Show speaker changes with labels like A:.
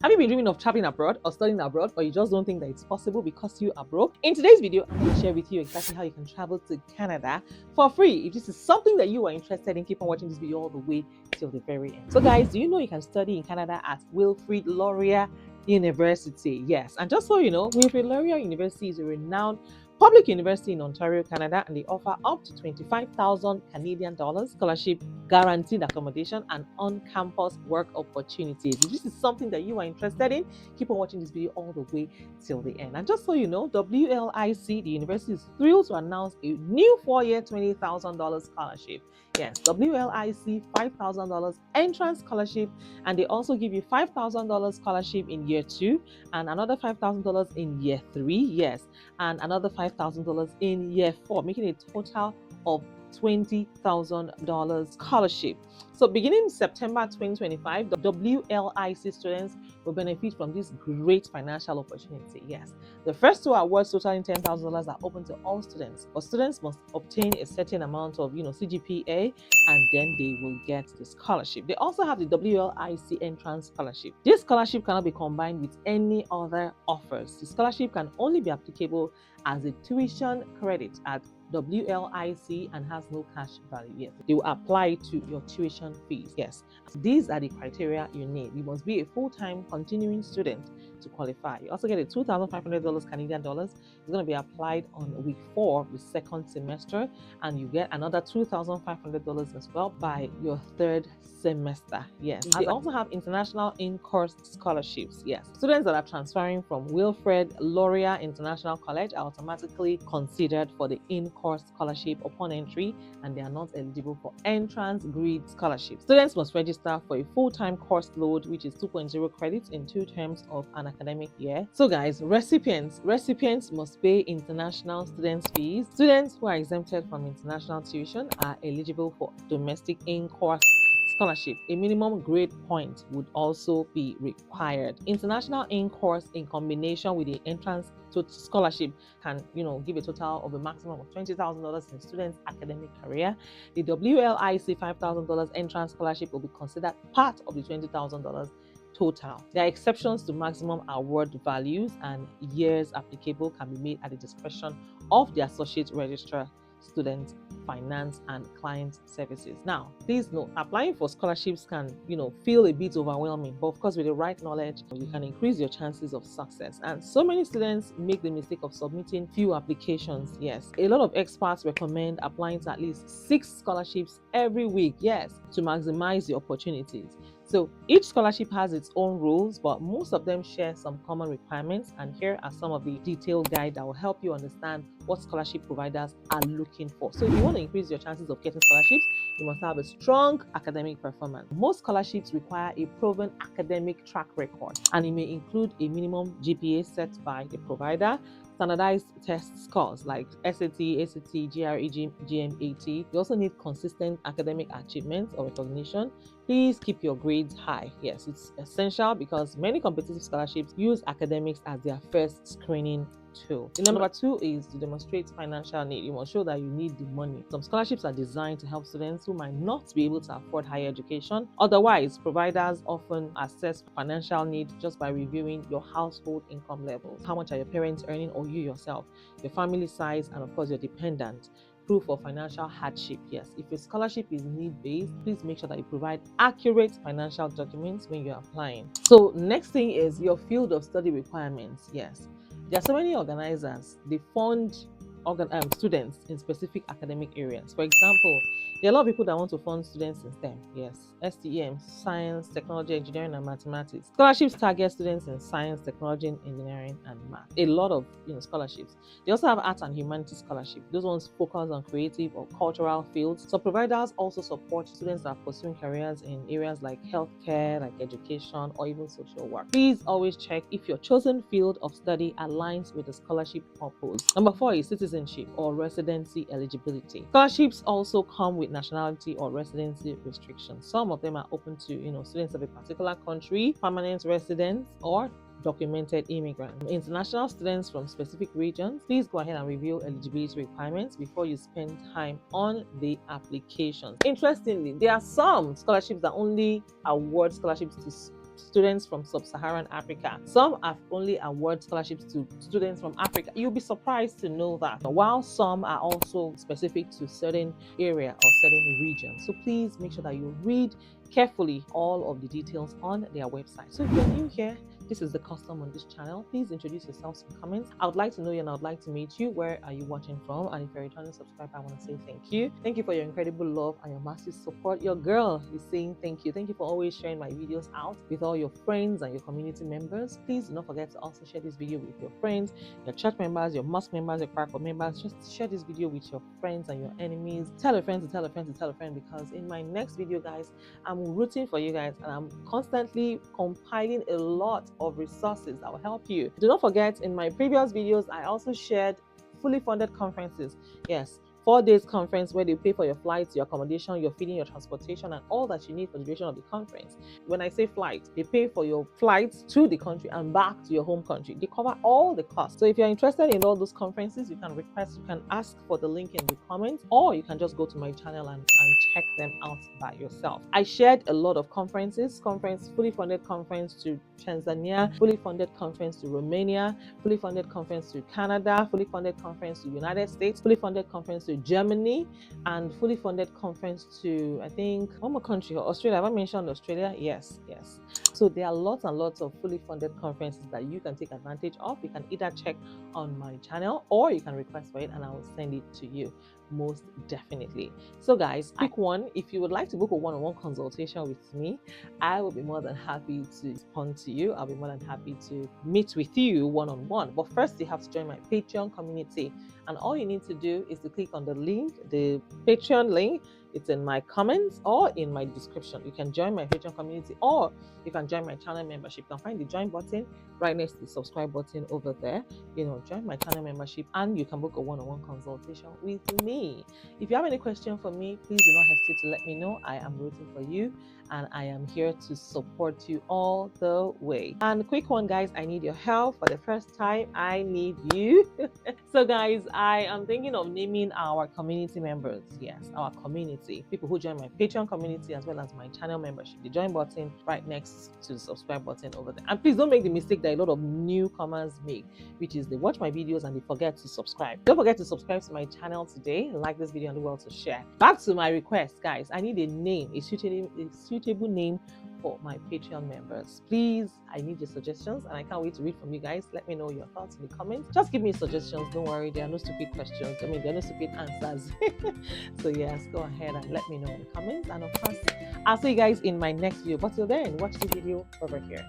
A: Have you been dreaming of traveling abroad or studying abroad, or you just don't think that it's possible because you are broke? In today's video, I'm going to share with you exactly how you can travel to Canada for free. If this is something that you are interested in, keep on watching this video all the way till the very end. So guys, do you know you can study in Canada at Wilfrid Laurier University? Yes, and just so you know, Wilfrid Laurier University is a renowned public university in Ontario, Canada, and they offer up to 25,000 Canadian dollars scholarship, guaranteed accommodation, and on-campus work opportunities. If this is something that you are interested in, keep on watching this video all the way till the end. And just so you know, WLIC, the university, is thrilled to announce a new 4-year $20,000 scholarship. Yes, WLIC $5,000 entrance scholarship, and they also give you $5,000 scholarship in year 2 and another $5,000 in year 3. Yes, and another $5,000 in year 4, making a total of $20,000 scholarship. So beginning September 2025, the WLIC students will benefit from this great financial opportunity. Yes, the first 2 awards totaling $10,000 are open to all students, but students must obtain a certain amount of CGPA, and then they will get the scholarship. They also have the WLIC entrance scholarship. This scholarship cannot be combined with any other offers. The scholarship can only be applicable as a tuition credit at WLIC and has no cash value. Yes, they will apply to your tuition fees. Yes, these are the criteria you need. You must be a full-time continuing student to qualify. You also get a $2,500 Canadian dollars. It's going to be applied on week 4, the second semester, and you get another $2,500 as well by your 3rd semester. Yes, they also have international in-course scholarships. Yes, students that are transferring from Wilfrid Laurier International College are automatically considered for the in-course scholarship upon entry, and they are not eligible for entrance grid scholarship. Students must register for a full-time course load, which is 2.0 credits in 2 terms of an academic year. So guys, recipients must pay international students fees. Students who are exempted from international tuition are eligible for domestic in-course scholarship. A minimum grade point would also be required. International in-course in combination with the entrance to scholarship can give a total of a maximum of $20,000 in students' academic career. The WLIC $5,000 entrance scholarship will be considered part of the $20,000 total. There are exceptions to maximum award values, and years applicable can be made at the discretion of the associate registrar, student finance and client services. Now, please note, applying for scholarships can feel a bit overwhelming, but of course with the right knowledge you can increase your chances of success. And so many students make the mistake of submitting few applications. Yes, a lot of experts recommend applying to at least 6 scholarships every week, yes, to maximize the opportunities. So each scholarship has its own rules, but most of them share some common requirements, and here are some of the detailed guide that will help you understand what scholarship providers are looking for. So if you want to increase your chances of getting scholarships, you must have a strong academic performance. Most scholarships require a proven academic track record, and it may include a minimum GPA set by the provider, standardized test scores like SAT, ACT, GRE, GMAT. You also need consistent academic achievements or recognition. Please keep your grades high. Yes, it's essential because many competitive scholarships use academics as their first screening tool. The number 2 is to demonstrate financial need. You must show that you need the money. Some scholarships are designed to help students who might not be able to afford higher education. Otherwise, providers often assess financial need just by reviewing your household income levels. How much are your parents earning, or you yourself, your family size, and of course your dependent. Proof of financial hardship. Yes, if your scholarship is need-based, please make sure that you provide accurate financial documents when you're applying. So next thing is your field of study requirements. Yes, there are so many organizers, they fund students in specific academic areas. For example, there are a lot of people that want to fund students in STEM. Yes, STEM, science, technology, engineering, and mathematics. Scholarships target students in science, technology, engineering, and math. A lot of scholarships. They also have arts and humanities scholarship. Those ones focus on creative or cultural fields. So providers also support students that are pursuing careers in areas like healthcare, like education, or even social work. Please always check if your chosen field of study aligns with the scholarship purpose. Number 4 is citizenship or residency eligibility. Scholarships also come with nationality or residency restrictions. Some of them are open to students of a particular country, permanent residents, or documented immigrants. International students from specific regions, please go ahead and review eligibility requirements before you spend time on the applications. Interestingly, there are some scholarships that only award scholarships students from sub-Saharan Africa. Some have only award scholarships to students from Africa. You'll be surprised to know that, while some are also specific to certain area or certain region. So please make sure that you read carefully all of the details on their website. So if you're new here, this is the custom on this channel. Please introduce yourselves in comments. I would like to know you and I would like to meet you. Where are you watching from? And if you're a returning subscriber, I want to say thank you. Thank you for your incredible love and your massive support. Your girl is saying thank you. Thank you for always sharing my videos out with all your friends and your community members. Please do not forget to also share this video with your friends, your church members, your mosque members, your choir members. Just share this video with your friends and your enemies. Tell a friend to tell a friend to tell a friend, because in my next video, guys, I'm rooting for you guys and I'm constantly compiling a lot of resources that will help you. Do not forget, in my previous videos, I also shared fully funded conferences. Yes, 4 days conference where they pay for your flights, your accommodation, your feeding, your transportation, and all that you need for the duration of the conference. When I say flight, they pay for your flights to the country and back to your home country. They cover all the costs. So if you're interested in all those conferences, you can request, you can ask for the link in the comments, or you can just go to my channel and check them out by yourself. I shared a lot of conferences, fully funded conference to Tanzania, fully funded conference to Romania, fully funded conference to Canada, fully funded conference to United States, fully funded conference to Germany, and fully funded conference to, I think, one more country, Australia. Have I mentioned Australia? Yes. So there are lots and lots of fully funded conferences that you can take advantage of. You can either check on my channel or you can request for it and I will send it to you, most definitely. So guys, quick one, if you would like to book a one-on-one consultation with me, I will be more than happy to respond to you. I'll be more than happy to meet with you one-on-one. But first, you have to join my Patreon community, and all you need to do is to click on the link, the Patreon link. It's in my comments or in my description. You can join my Patreon community, or you can join my channel membership. You can find the join button right next to the subscribe button over there. Join my channel membership and you can book a one-on-one consultation with me. If you have any question for me, please do not hesitate to let me know. I am rooting for you and I am here to support you all the way. And quick one, guys, I need your help. For the first time, I need you. So guys, I am thinking of naming our community members. Yes, our community, people who join my Patreon community as well as my channel membership. The join button right next to the subscribe button over there. And please don't make the mistake that a lot of newcomers make, which is they watch my videos and they forget to subscribe. Don't forget to subscribe to my channel today, like this video and do well to share. Back to my request, guys. I need a name, a suitable name for my Patreon members. Please, I need your suggestions and I can't wait to read from you guys. Let me know your thoughts in the comments. Just give me suggestions. Don't worry, there are no stupid questions. There are no stupid answers. So yes, go ahead and let me know in the comments. And of course, I'll see you guys in my next video. But till then, watch the video over here.